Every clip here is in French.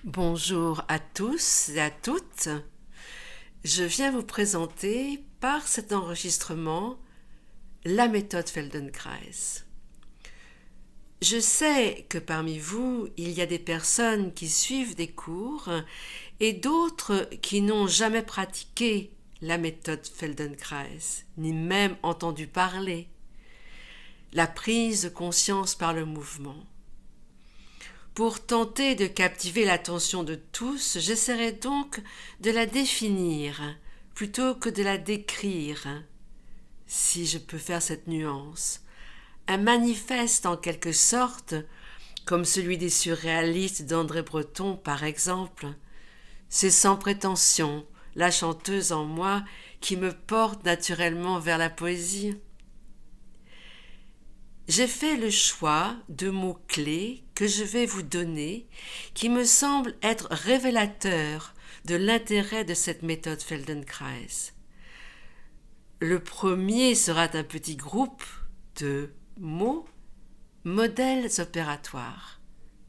Bonjour à tous et à toutes. Je viens vous présenter par cet enregistrement la méthode Feldenkrais. Je sais que parmi vous, il y a des personnes qui suivent des cours et d'autres qui n'ont jamais pratiqué la méthode Feldenkrais, ni même entendu parler. La prise de conscience par le mouvement. Pour tenter de captiver l'attention de tous, j'essaierai donc de la définir plutôt que de la décrire, si je peux faire cette nuance. Un manifeste en quelque sorte, comme celui des surréalistes d'André Breton par exemple. C'est sans prétention, la chanteuse en moi qui me porte naturellement vers la poésie. J'ai fait le choix de mots-clés que je vais vous donner qui me semblent être révélateurs de l'intérêt de cette méthode Feldenkrais. Le premier sera un petit groupe de mots, modèles opératoires.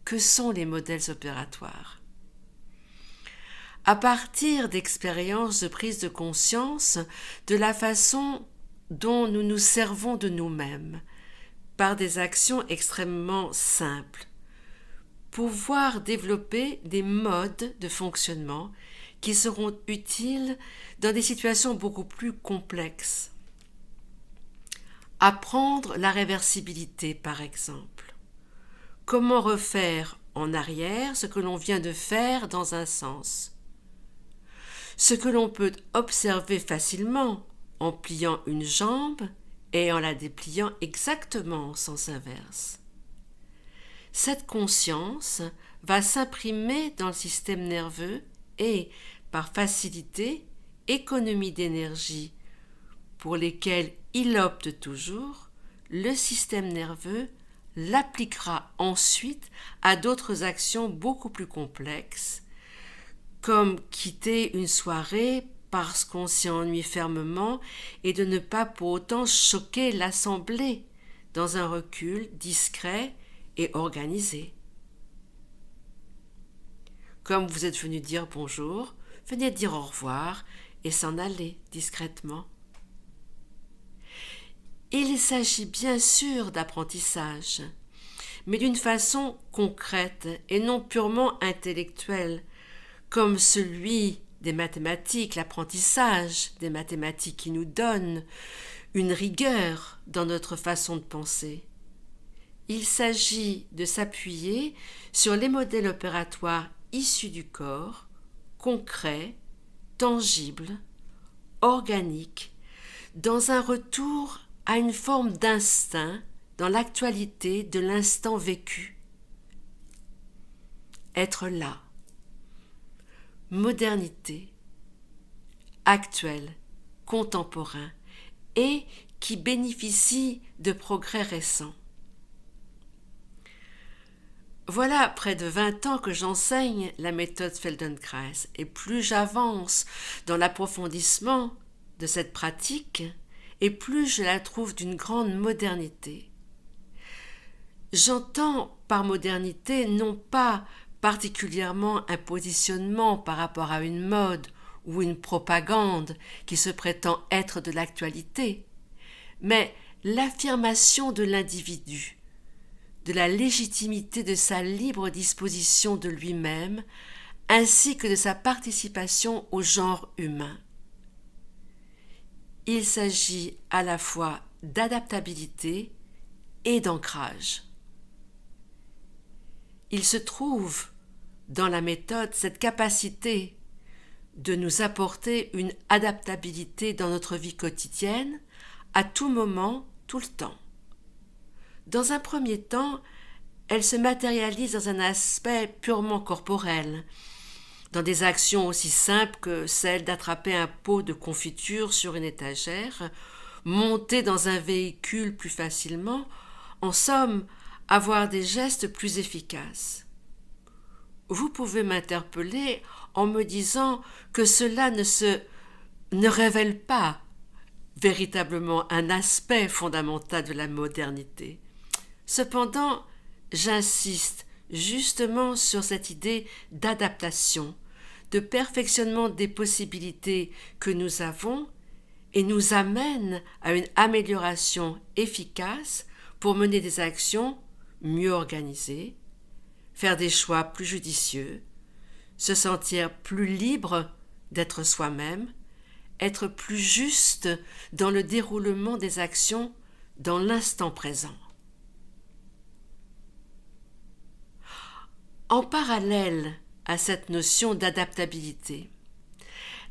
Que sont les modèles opératoires ? À partir d'expériences de prise de conscience de la façon dont nous nous servons de nous-mêmes, par des actions extrêmement simples, pouvoir développer des modes de fonctionnement qui seront utiles dans des situations beaucoup plus complexes. Apprendre la réversibilité, par exemple. Comment refaire en arrière ce que l'on vient de faire dans un sens. Ce que l'on peut observer facilement en pliant une jambe et en la dépliant exactement en sens inverse. Cette conscience va s'imprimer dans le système nerveux et, par facilité, économie d'énergie, pour lesquelles il opte toujours, le système nerveux l'appliquera ensuite à d'autres actions beaucoup plus complexes, comme quitter une soirée parce qu'on s'y ennuie fermement et de ne pas pour autant choquer l'assemblée dans un recul discret et organisé. Comme vous êtes venu dire bonjour, venez dire au revoir et s'en aller discrètement. Il s'agit bien sûr d'apprentissage, mais d'une façon concrète et non purement intellectuelle, comme celui des mathématiques, l'apprentissage des mathématiques qui nous donne une rigueur dans notre façon de penser. Il s'agit de s'appuyer sur les modèles opératoires issus du corps, concrets, tangibles, organiques, dans un retour à une forme d'instinct dans l'actualité de l'instant vécu. Être là. Modernité, actuel, contemporain et qui bénéficie de progrès récents. Voilà près de 20 ans que j'enseigne la méthode Feldenkrais et plus j'avance dans l'approfondissement de cette pratique et plus je la trouve d'une grande modernité. J'entends par modernité non pas particulièrement un positionnement par rapport à une mode ou une propagande qui se prétend être de l'actualité, mais l'affirmation de l'individu, de la légitimité de sa libre disposition de lui-même, ainsi que de sa participation au genre humain. Il s'agit à la fois d'adaptabilité et d'ancrage. Il se trouve dans la méthode cette capacité de nous apporter une adaptabilité dans notre vie quotidienne, à tout moment, tout le temps. Dans un premier temps, elle se matérialise dans un aspect purement corporel, dans des actions aussi simples que celle d'attraper un pot de confiture sur une étagère, monter dans un véhicule plus facilement, en somme, avoir des gestes plus efficaces. Vous pouvez m'interpeller en me disant que cela ne révèle pas véritablement un aspect fondamental de la modernité. Cependant, j'insiste justement sur cette idée d'adaptation, de perfectionnement des possibilités que nous avons et nous amène à une amélioration efficace pour mener des actions mieux organisées, faire des choix plus judicieux, se sentir plus libre d'être soi-même, être plus juste dans le déroulement des actions dans l'instant présent. En parallèle à cette notion d'adaptabilité,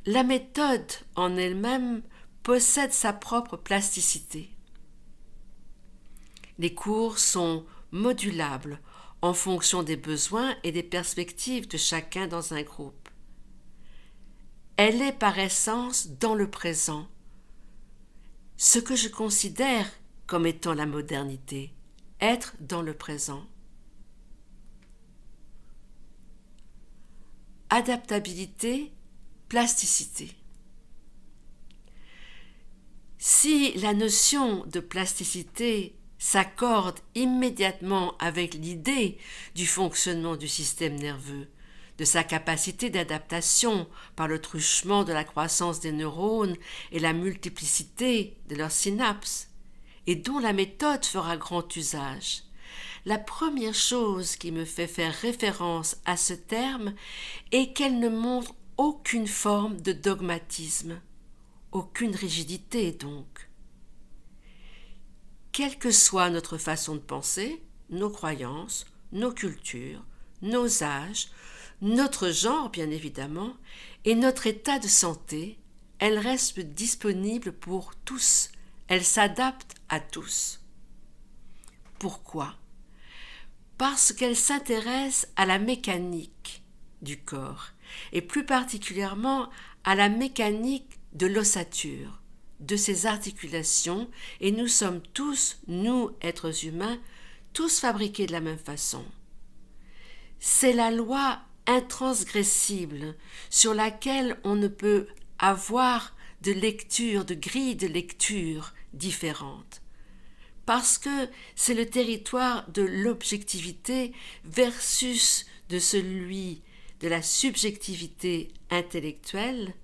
la méthode en elle-même possède sa propre plasticité. Les cours sont modulables en fonction des besoins et des perspectives de chacun dans un groupe. Elle est par essence dans le présent, ce que je considère comme étant la modernité, être dans le présent. Adaptabilité, plasticité. Si la notion de plasticité s'accorde immédiatement avec l'idée du fonctionnement du système nerveux, de sa capacité d'adaptation par le truchement de la croissance des neurones et la multiplicité de leurs synapses, et dont la méthode fera grand usage, la première chose qui me fait faire référence à ce terme est qu'elle ne montre aucune forme de dogmatisme, aucune rigidité donc. Quelle que soit notre façon de penser, nos croyances, nos cultures, nos âges, notre genre bien évidemment, et notre état de santé, elle reste disponible pour tous, elle s'adapte à tous. Pourquoi ? Parce qu'elle s'intéresse à la mécanique du corps, et plus particulièrement à la mécanique de l'ossature, de ses articulations, et nous sommes tous, nous, êtres humains, tous fabriqués de la même façon. C'est la loi intransgressible sur laquelle on ne peut avoir de lecture, de grille de lecture différente. Parce que c'est le territoire de l'objectivité versus de celui de la subjectivité intellectuelle,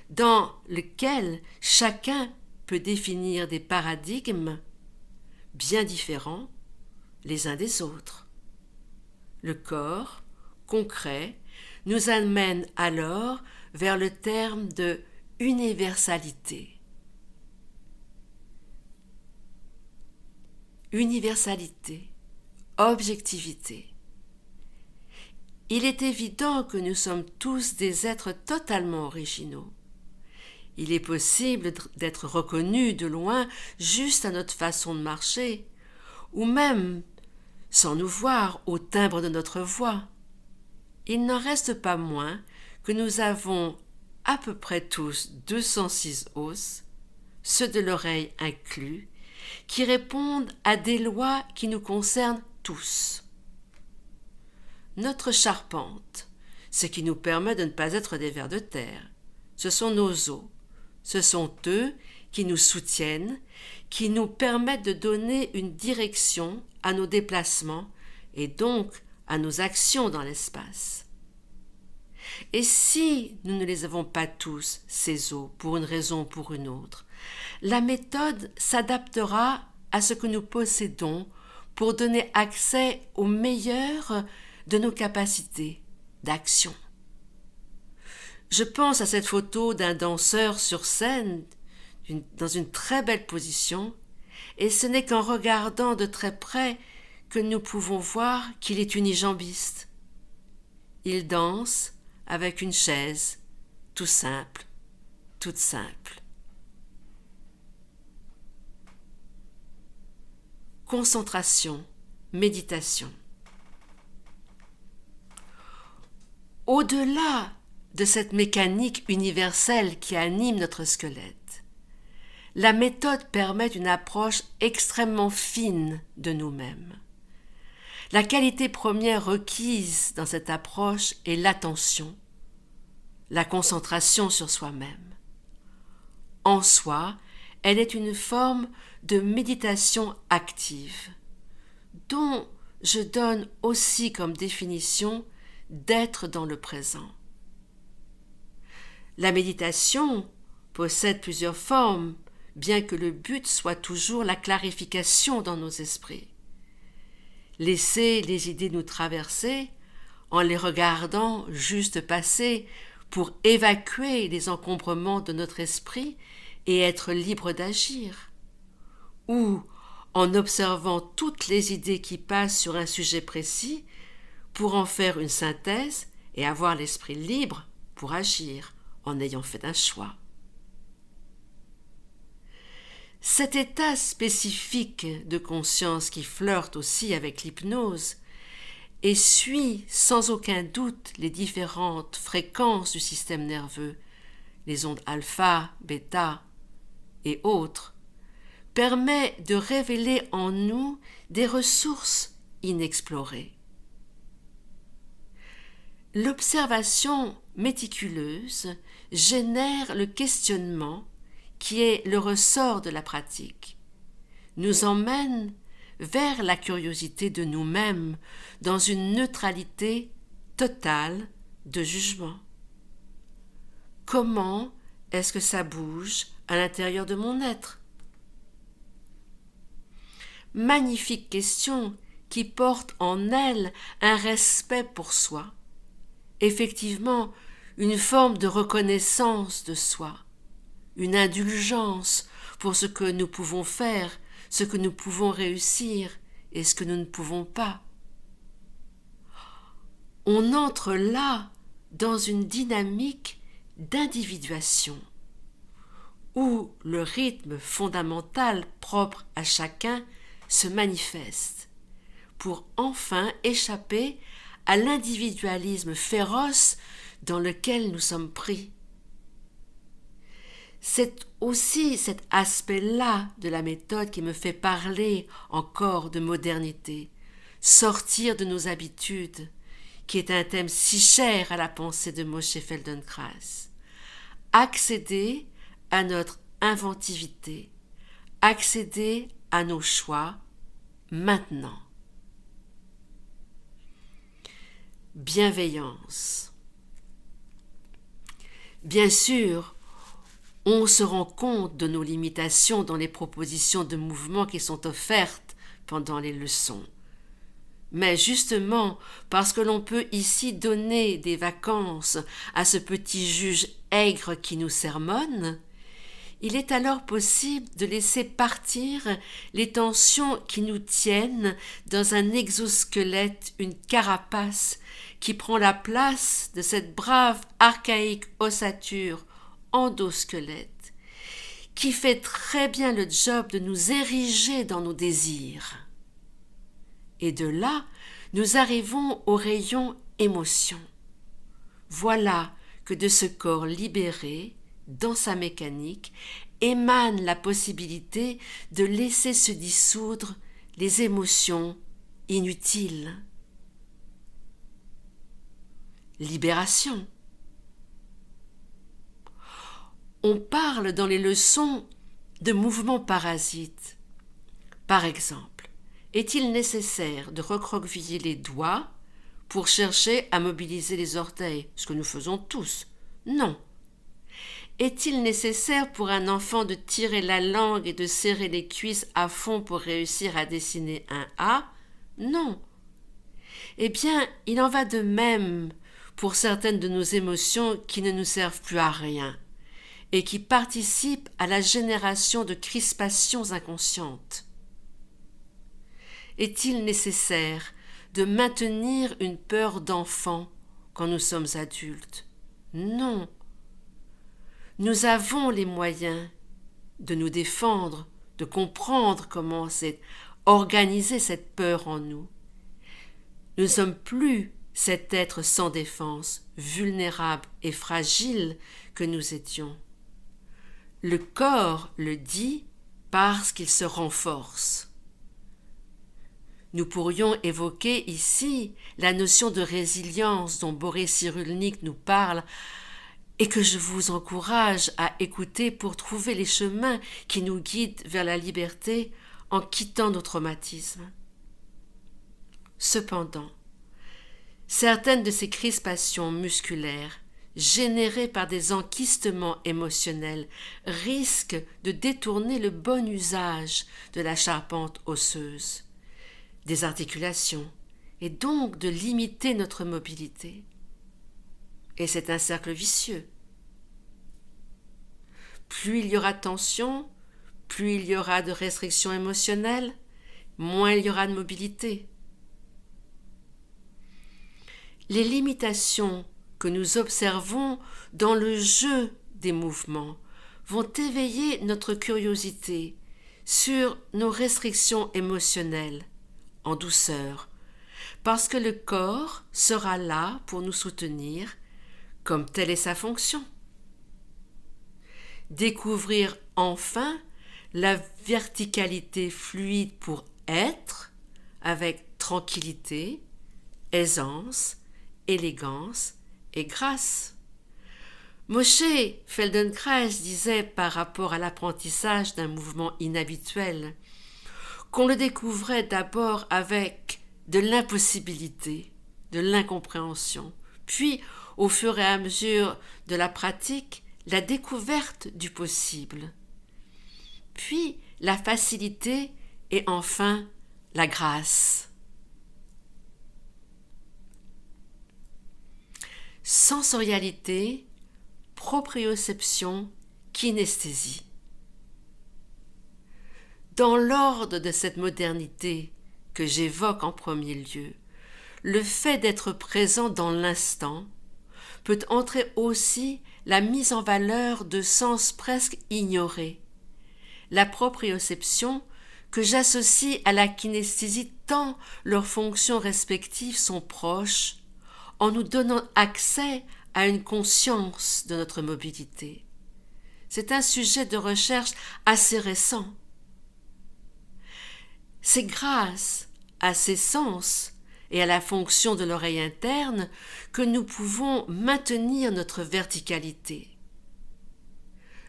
dans lequel chacun peut définir des paradigmes bien différents les uns des autres. Le corps, concret, nous amène alors vers le terme de universalité. Universalité, objectivité. Il est évident que nous sommes tous des êtres totalement originaux. Il est possible d'être reconnus de loin juste à notre façon de marcher, ou même sans nous voir au timbre de notre voix. Il n'en reste pas moins que nous avons à peu près tous 206 os, ceux de l'oreille inclus, qui répondent à des lois qui nous concernent tous. Notre charpente, ce qui nous permet de ne pas être des vers de terre, ce sont nos os, ce sont eux qui nous soutiennent, qui nous permettent de donner une direction à nos déplacements et donc à nos actions dans l'espace. Et si nous ne les avons pas tous, ces os, pour une raison ou pour une autre, la méthode s'adaptera à ce que nous possédons pour donner accès au meilleur de nos capacités d'action. Je pense à cette photo d'un danseur sur scène, dans une très belle position, et ce n'est qu'en regardant de très près que nous pouvons voir qu'il est unijambiste. Il danse avec une chaise, tout simple, toute simple. Concentration, méditation. Au-delà de cette mécanique universelle qui anime notre squelette, la méthode permet une approche extrêmement fine de nous-mêmes. La qualité première requise dans cette approche est l'attention, la concentration sur soi-même. En soi, elle est une forme de méditation active, dont je donne aussi comme définition d'être dans le présent. La méditation possède plusieurs formes, bien que le but soit toujours la clarification dans nos esprits. Laisser les idées nous traverser en les regardant juste passer pour évacuer les encombrements de notre esprit et être libre d'agir, ou en observant toutes les idées qui passent sur un sujet précis pour en faire une synthèse et avoir l'esprit libre pour agir en ayant fait un choix. Cet état spécifique de conscience qui flirte aussi avec l'hypnose et suit sans aucun doute les différentes fréquences du système nerveux, les ondes alpha, bêta et autres, permet de révéler en nous des ressources inexplorées. L'observation méticuleuse génère le questionnement qui est le ressort de la pratique, nous emmène vers la curiosité de nous-mêmes dans une neutralité totale de jugement. Comment est-ce que ça bouge à l'intérieur de mon être? Magnifique question qui porte en elle un respect pour soi, effectivement une forme de reconnaissance de soi, une indulgence pour ce que nous pouvons faire, ce que nous pouvons réussir et ce que nous ne pouvons pas. On entre là dans une dynamique d'individuation où le rythme fondamental propre à chacun se manifeste pour enfin échapper à l'individualisme féroce dans lequel nous sommes pris. C'est aussi cet aspect-là de la méthode qui me fait parler encore de modernité, sortir de nos habitudes, qui est un thème si cher à la pensée de Moshe Feldenkrais. Accéder à notre inventivité, accéder à nos choix maintenant. Bienveillance. Bien sûr, on se rend compte de nos limitations dans les propositions de mouvement qui sont offertes pendant les leçons. Mais justement, parce que l'on peut ici donner des vacances à ce petit juge aigre qui nous sermonne, il est alors possible de laisser partir les tensions qui nous tiennent dans un exosquelette, une carapace qui prend la place de cette brave archaïque ossature endosquelette, qui fait très bien le job de nous ériger dans nos désirs. Et de là, nous arrivons au rayon émotion. Voilà que de ce corps libéré, dans sa mécanique, émane la possibilité de laisser se dissoudre les émotions inutiles. Libération. On parle dans les leçons de mouvements parasites. Par exemple, est-il nécessaire de recroqueviller les doigts pour chercher à mobiliser les orteils, ce que nous faisons tous? Non. Est-il nécessaire pour un enfant de tirer la langue et de serrer les cuisses à fond pour réussir à dessiner un A? Non. Eh bien, il en va de même pour certaines de nos émotions qui ne nous servent plus à rien et qui participent à la génération de crispations inconscientes. Est-il nécessaire de maintenir une peur d'enfant quand nous sommes adultes? Non. Nous avons les moyens de nous défendre, de comprendre comment c'est organiser cette peur en nous. Nous ne sommes plus cet être sans défense, vulnérable et fragile que nous étions. Le corps le dit parce qu'il se renforce. Nous pourrions évoquer ici la notion de résilience dont Boris Cyrulnik nous parle et que je vous encourage à écouter pour trouver les chemins qui nous guident vers la liberté en quittant nos traumatismes. Cependant, certaines de ces crispations musculaires générées par des enquistements émotionnels risquent de détourner le bon usage de la charpente osseuse, des articulations, et donc de limiter notre mobilité. Et c'est un cercle vicieux. Plus il y aura de tension, plus il y aura de restrictions émotionnelles, moins il y aura de mobilité. Les limitations que nous observons dans le jeu des mouvements vont éveiller notre curiosité sur nos restrictions émotionnelles en douceur, parce que le corps sera là pour nous soutenir, comme telle est sa fonction. Découvrir enfin la verticalité fluide pour être avec tranquillité, aisance, élégance et grâce. Moshe Feldenkrais disait par rapport à l'apprentissage d'un mouvement inhabituel qu'on le découvrait d'abord avec de l'impossibilité, de l'incompréhension, puis au fur et à mesure de la pratique, la découverte du possible, puis la facilité et enfin la grâce. Sensorialité, proprioception, kinesthésie. Dans l'ordre de cette modernité que j'évoque en premier lieu, le fait d'être présent dans l'instant peut entrer aussi la mise en valeur de sens presque ignorés. La proprioception que j'associe à la kinesthésie tant leurs fonctions respectives sont proches, en nous donnant accès à une conscience de notre mobilité. C'est un sujet de recherche assez récent. C'est grâce à ces sens et à la fonction de l'oreille interne que nous pouvons maintenir notre verticalité.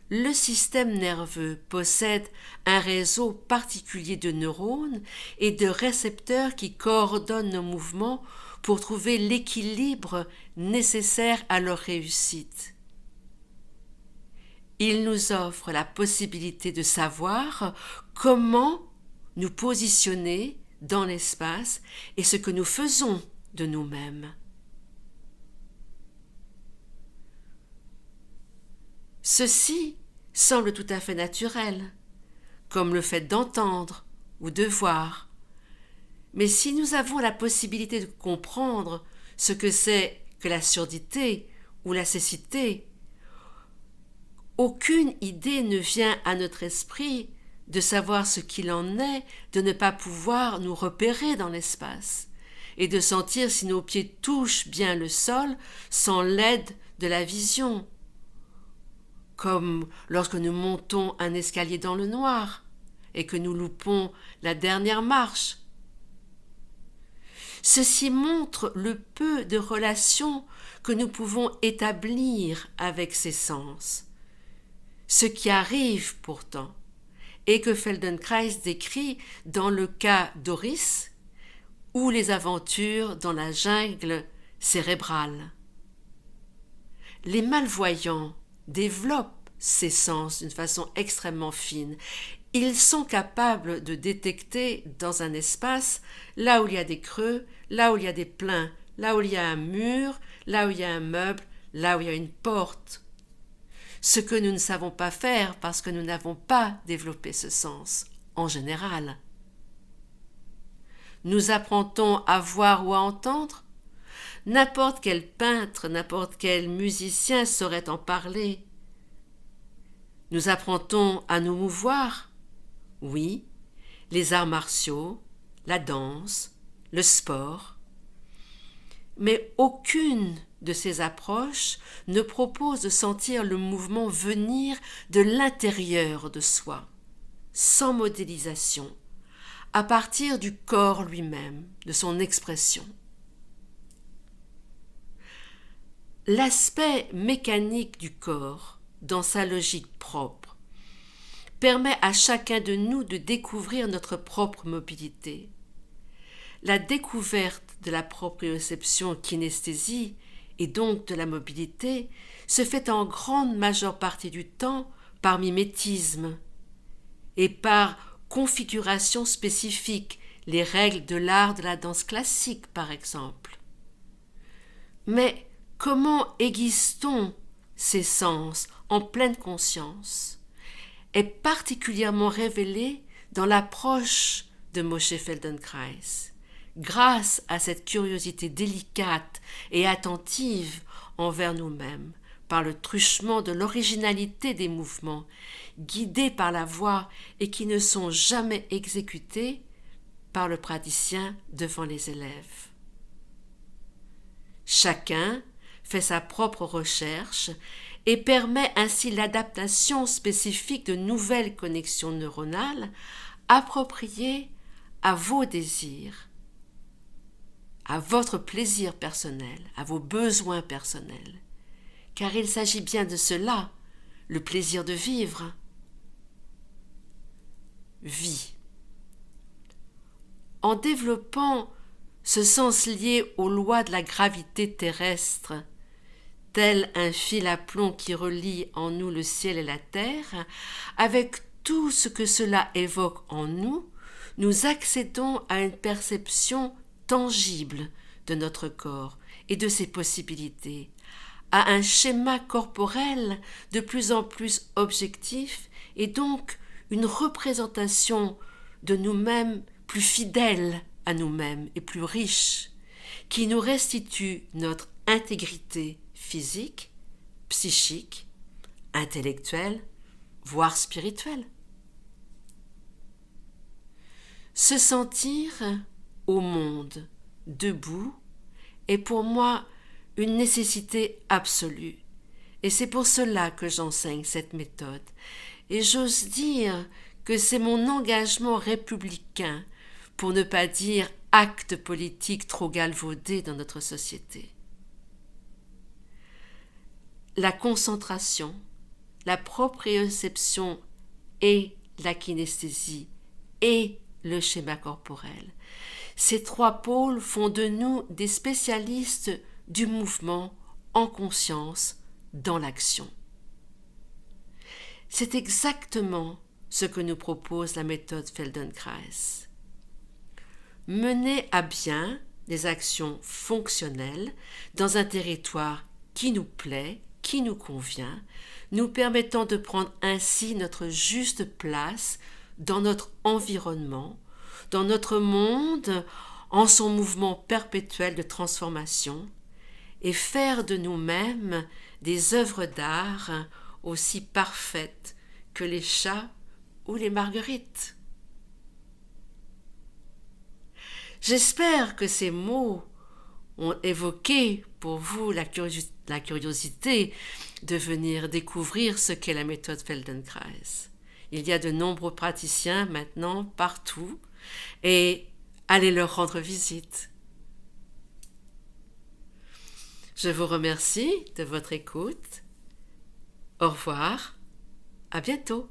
Le système nerveux possède un réseau particulier de neurones et de récepteurs qui coordonnent nos mouvements pour trouver l'équilibre nécessaire à leur réussite. Il nous offre la possibilité de savoir comment nous positionner dans l'espace et ce que nous faisons de nous-mêmes. Ceci semble tout à fait naturel, comme le fait d'entendre ou de voir. Mais si nous avons la possibilité de comprendre ce que c'est que la surdité ou la cécité, aucune idée ne vient à notre esprit de savoir ce qu'il en est de ne pas pouvoir nous repérer dans l'espace et de sentir si nos pieds touchent bien le sol sans l'aide de la vision, comme lorsque nous montons un escalier dans le noir et que nous loupons la dernière marche. Ceci montre le peu de relations que nous pouvons établir avec ces sens, ce qui arrive pourtant, et que Feldenkrais décrit dans le cas d'Oris ou les aventures dans la jungle cérébrale. Les malvoyants développent ces sens d'une façon extrêmement fine. Ils sont capables de détecter dans un espace là où il y a des creux, là où il y a des pleins, là où il y a un mur, là où il y a un meuble, là où il y a une porte. Ce que nous ne savons pas faire parce que nous n'avons pas développé ce sens, en général. Nous apprend-on à voir ou à entendre ? N'importe quel peintre, n'importe quel musicien saurait en parler. Nous apprend-on à nous mouvoir ? Oui, les arts martiaux, la danse, le sport. Mais aucune de ces approches ne propose de sentir le mouvement venir de l'intérieur de soi, sans modélisation, à partir du corps lui-même, de son expression. L'aspect mécanique du corps, dans sa logique propre, permet à chacun de nous de découvrir notre propre mobilité. la découverte de la proprioception kinesthésie et donc de la mobilité se fait en grande majeure partie du temps par mimétisme et par configuration spécifique, les règles de l'art de la danse classique par exemple. Mais comment aiguise-t-on ces sens en pleine conscience est particulièrement révélé dans l'approche de Moshe Feldenkrais, grâce à cette curiosité délicate et attentive envers nous-mêmes, par le truchement de l'originalité des mouvements, guidés par la voix et qui ne sont jamais exécutés par le praticien devant les élèves. Chacun fait sa propre recherche et permet ainsi l'adaptation spécifique de nouvelles connexions neuronales appropriées à vos désirs, à votre plaisir personnel, à vos besoins personnels. Car il s'agit bien de cela, le plaisir de vivre. Vie. En développant ce sens lié aux lois de la gravité terrestre, tel un fil à plomb qui relie en nous le ciel et la terre, avec tout ce que cela évoque en nous, nous accédons à une perception tangible de notre corps et de ses possibilités, à un schéma corporel de plus en plus objectif et donc une représentation de nous-mêmes plus fidèle à nous-mêmes et plus riche, qui nous restitue notre intégrité physique, psychique, intellectuelle, voire spirituelle. Se sentir au monde debout est pour moi une nécessité absolue, et c'est pour cela que j'enseigne cette méthode, et j'ose dire que c'est mon engagement républicain, pour ne pas dire acte politique trop galvaudé dans notre société. La concentration, la proprioception et la kinesthésie et le schéma corporel. Ces trois pôles font de nous des spécialistes du mouvement en conscience dans l'action. C'est exactement ce que nous propose la méthode Feldenkrais. Mener à bien des actions fonctionnelles dans un territoire qui nous plaît, qui nous convient, nous permettant de prendre ainsi notre juste place dans notre environnement, dans notre monde, en son mouvement perpétuel de transformation, et faire de nous-mêmes des œuvres d'art aussi parfaites que les chats ou les marguerites. J'espère que ces mots ont évoqué pour vous la curiosité de venir découvrir ce qu'est la méthode Feldenkrais. Il y a de nombreux praticiens maintenant partout et allez leur rendre visite. Je vous remercie de votre écoute. Au revoir, à bientôt.